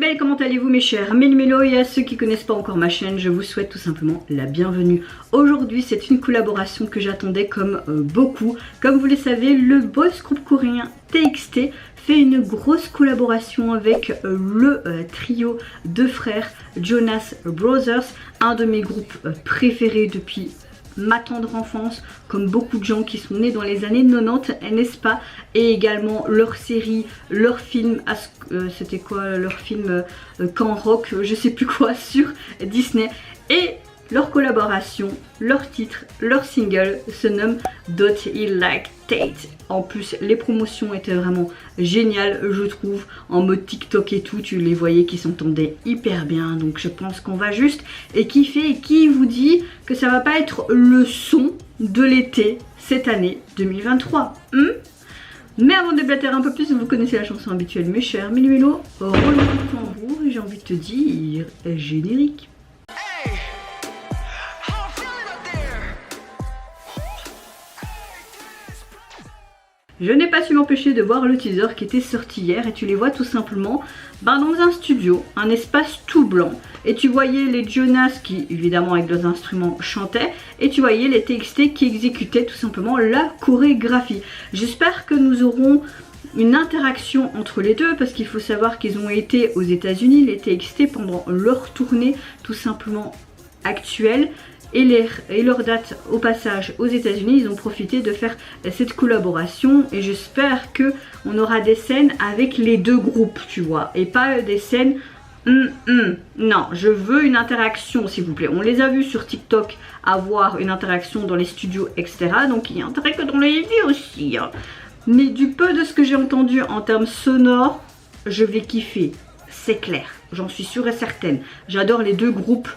belles, comment allez-vous mes chers Méli-Mélo, et à ceux qui ne connaissent pas encore ma chaîne, je vous souhaite tout simplement la bienvenue. Aujourd'hui, c'est une collaboration que j'attendais comme beaucoup. Comme vous le savez, le boys group coréen TXT fait une grosse collaboration avec le trio de frères Jonas Brothers, un de mes groupes préférés depuis ma tendre enfance, comme beaucoup de gens qui sont nés dans les années 90, n'est-ce pas? Et également leur série, leur film, c'était quoi leur film Camp Rock, je sais plus quoi, sur Disney. Et leur collaboration, leur titre, leur single se nomme Don't You Like Tate. En plus, les promotions étaient vraiment géniales, je trouve. En mode TikTok et tout, tu les voyais qui s'entendaient hyper bien. Donc je pense qu'on va juste kiffer. Et qui vous dit que ça va pas être le son de l'été cette année 2023 Mais avant de blattérer un peu plus, vous connaissez la chanson habituelle, mes chers Méli-Mélo, roulement de tambour, et j'ai envie de te dire générique. Je n'ai pas su m'empêcher de voir le teaser qui était sorti hier et tu les vois tout simplement dans un studio, un espace tout blanc. Et tu voyais les Jonas qui évidemment avec leurs instruments chantaient et tu voyais les TXT qui exécutaient tout simplement la chorégraphie. J'espère que nous aurons une interaction entre les deux parce qu'il faut savoir qu'ils ont été aux États-Unis, les TXT, pendant leur tournée tout simplement actuelle. Et leur date au passage aux États-Unis, ils ont profité de faire cette collaboration et j'espère que on aura des scènes avec les deux groupes, tu vois, et pas des scènes non, je veux une interaction s'il vous plaît. On les a vus sur TikTok avoir une interaction dans les studios, etc. Donc il y a intérêt que dans les vidéos aussi. Hein. Mais du peu de ce que j'ai entendu en termes sonores, je vais kiffer, c'est clair, j'en suis sûre et certaine. J'adore les deux groupes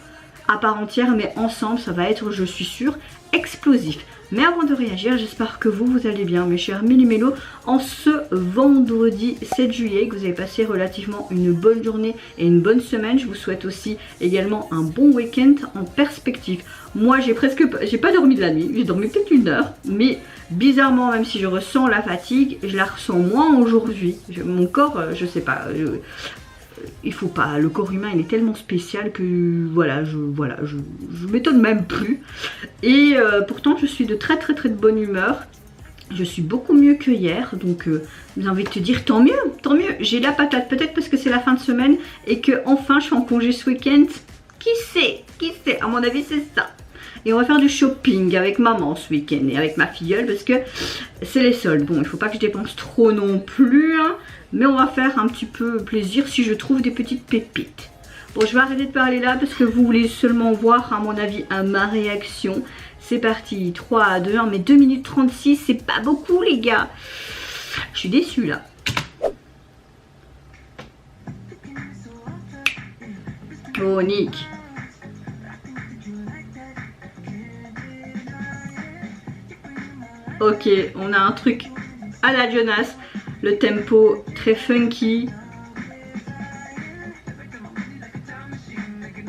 à part entière, mais ensemble ça va être, je suis sûre, explosif. Mais avant de réagir, j'espère que vous allez bien mes chers Méli-Mélo en ce vendredi 7 juillet, que vous avez passé relativement une bonne journée et une bonne semaine. Je vous souhaite aussi également un bon week-end en perspective. Moi j'ai pas dormi de la nuit, j'ai dormi peut-être 1 heure, mais bizarrement, même si je ressens la fatigue, je la ressens moins aujourd'hui. Mon corps, je sais pas, il faut pas, le corps humain il est tellement spécial que voilà, je m'étonne même plus. Et pourtant je suis de très de bonne humeur. Je suis beaucoup mieux que hier, donc j'ai envie de te dire tant mieux, tant mieux. J'ai la patate, peut-être parce que c'est la fin de semaine et que enfin je suis en congé ce week-end. Qui sait, à mon avis c'est ça. Et on va faire du shopping avec maman ce week-end et avec ma filleule parce que c'est les soldes. Bon, il faut pas que je dépense trop non plus, hein, mais on va faire un petit peu plaisir si je trouve des petites pépites. Bon, je vais arrêter de parler là parce que vous voulez seulement voir, à mon avis, ma réaction. C'est parti, 3 à 2, 1, mais 2 minutes 36, c'est pas beaucoup les gars. Je suis déçue là. Oh, Nick. Ok, on a un truc à la Jonas, le tempo très funky.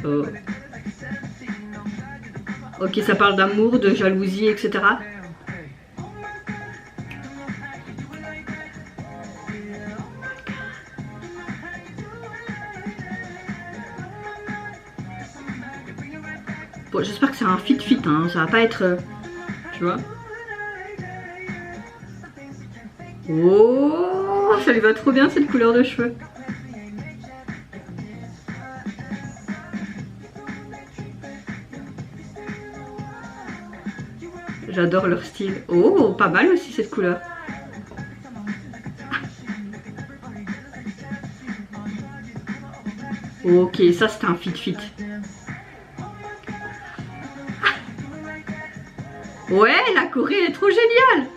Oh. Ok, ça parle d'amour, de jalousie, etc. Bon, j'espère que c'est un fit, hein, ça va pas être... tu vois. Oh, ça lui va trop bien cette couleur de cheveux. J'adore leur style. Oh, pas mal aussi cette couleur. Ok, ça c'est un fit. Ouais, la Corée elle est trop géniale.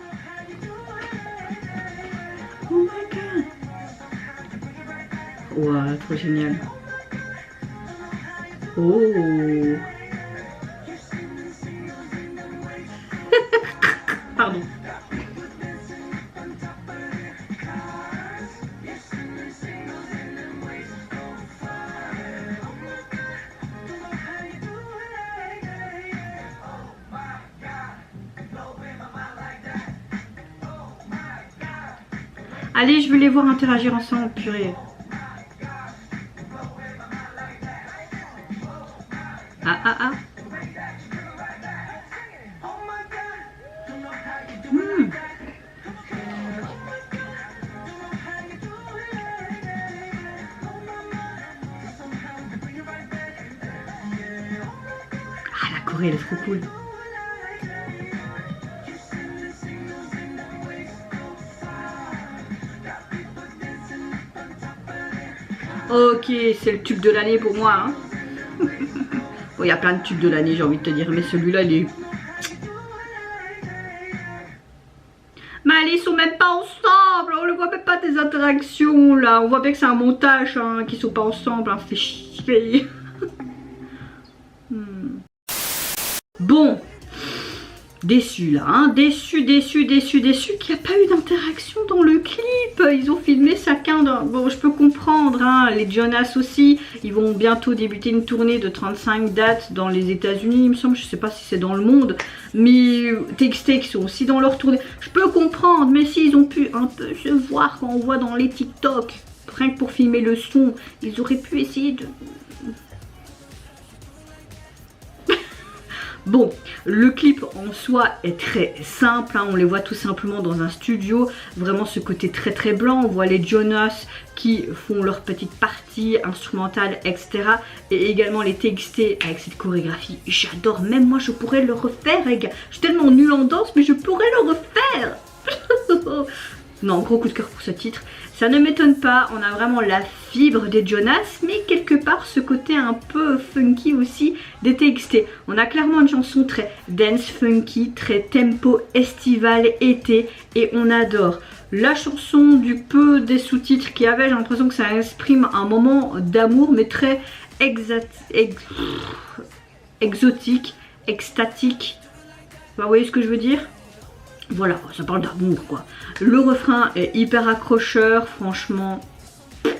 Oh my god. Wow, trop génial. Oh. Pardon. Allez, je veux les voir interagir ensemble, purée. Ah ah ah. Mmh. Ah, la Corée, elle est trop cool. Ok, c'est le tube de l'année pour moi. Hein. Bon, il y a plein de tubes de l'année, j'ai envie de te dire, mais celui-là, il est... Mais ils sont même pas ensemble, on ne voit même pas des interactions, là. On voit bien que c'est un montage, hein, qu'ils sont pas ensemble, hein, c'est chier. Bon, déçu là, hein, déçu qu'il n'y a pas eu d'interaction dans le clip. Ils ont filmé chacun dans... Bon, je peux comprendre, hein, les Jonas aussi, ils vont bientôt débuter une tournée de 35 dates dans les États-Unis, il me semble, je sais pas si c'est dans le monde, mais TXT qui sont aussi dans leur tournée, je peux comprendre, mais s'ils ont pu un peu se voir quand on voit dans les TikTok, rien que pour filmer le son, ils auraient pu essayer de... Bon, le clip en soi est très simple, hein, on les voit tout simplement dans un studio, vraiment ce côté très très blanc, on voit les Jonas qui font leur petite partie instrumentale, etc. Et également les TXT avec cette chorégraphie, j'adore, même moi je pourrais le refaire les gars, je suis tellement nulle en danse mais je pourrais le refaire. Non, gros coup de cœur pour ce titre. Ça ne m'étonne pas, on a vraiment la fibre des Jonas, mais quelque part ce côté un peu funky aussi des TXT. On a clairement une chanson très dance funky, très tempo estival, été, et on adore. La chanson du peu des sous-titres qu'il y avait, j'ai l'impression que ça exprime un moment d'amour, mais très exotique, extatique. Vous voyez ce que je veux dire ? Voilà, ça parle d'amour quoi. Le refrain est hyper accrocheur, franchement,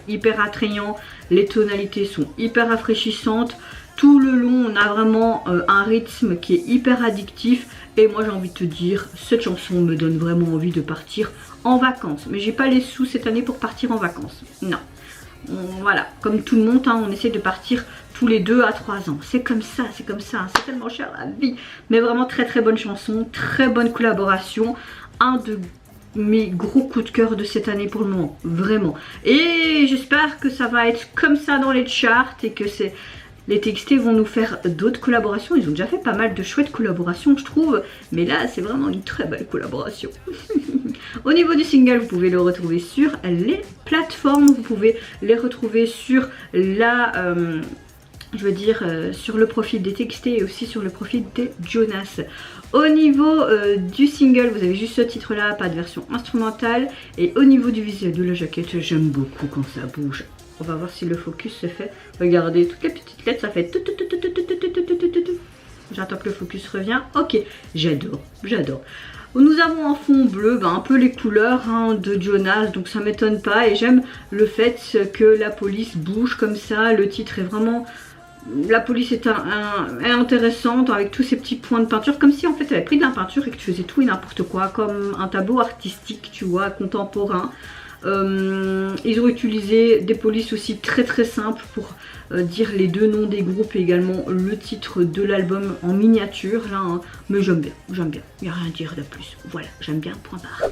hyper attrayant. Les tonalités sont hyper rafraîchissantes. Tout le long, on a vraiment un rythme qui est hyper addictif. Et moi, j'ai envie de te dire, cette chanson me donne vraiment envie de partir en vacances. Mais j'ai pas les sous cette année pour partir en vacances. Non. Voilà, comme tout le monde, hein, on essaie de partir tous les 2 à 3 ans. C'est comme ça, c'est tellement cher la vie. Mais vraiment très très bonne chanson, très bonne collaboration. Un de mes gros coups de cœur de cette année pour le moment, vraiment. Et j'espère que ça va être comme ça dans les charts et que les TXT vont nous faire d'autres collaborations. Ils ont déjà fait pas mal de chouettes collaborations je trouve. Mais là c'est vraiment une très belle collaboration. Au niveau du single, vous pouvez le retrouver sur les plateformes. Vous pouvez les retrouver sur la... sur le profil des TXT et aussi sur le profil des Jonas. Au niveau du single, vous avez juste ce titre là, pas de version instrumentale. Et au niveau du visuel de la jaquette, j'aime beaucoup quand ça bouge. On va voir si le focus se fait. Regardez, toutes les petites lettres, ça fait... J'attends que le focus revient. Ok, j'adore, j'adore. Nous avons en fond bleu, un peu les couleurs de Jonas, donc ça m'étonne pas. Et j'aime le fait que la police bouge comme ça. Le titre est vraiment... La police est intéressante avec tous ces petits points de peinture, comme si en fait tu avais pris de la peinture et que tu faisais tout et n'importe quoi, comme un tableau artistique, tu vois, contemporain. Ils ont utilisé des polices aussi très très simples pour dire les deux noms des groupes et également le titre de l'album en miniature là, hein. Mais j'aime bien, il n'y a rien à dire de plus. Voilà, j'aime bien, point barre.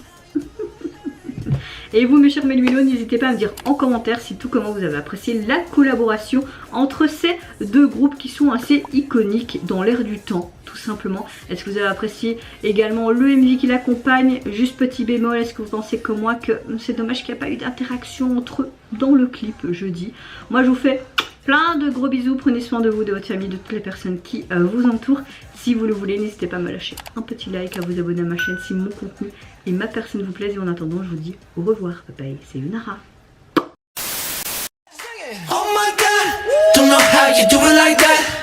Et vous mes chers Meluilos, n'hésitez pas à me dire en commentaire si tout comment vous avez apprécié la collaboration entre ces deux groupes qui sont assez iconiques dans l'air du temps tout simplement. Est-ce que vous avez apprécié également le MV qui l'accompagne? Juste petit bémol, est-ce que vous pensez comme moi que c'est dommage qu'il n'y a pas eu d'interaction entre eux dans le clip jeudi? Moi je vous fais plein de gros bisous, prenez soin de vous, de votre famille, de toutes les personnes qui vous entourent. Si vous le voulez, n'hésitez pas à me lâcher un petit like, à vous abonner à ma chaîne si mon contenu et ma personne vous plaisent. Et en attendant, je vous dis au revoir. Bye bye, c'est Lunara. Oh my God, don't know how you do it like that.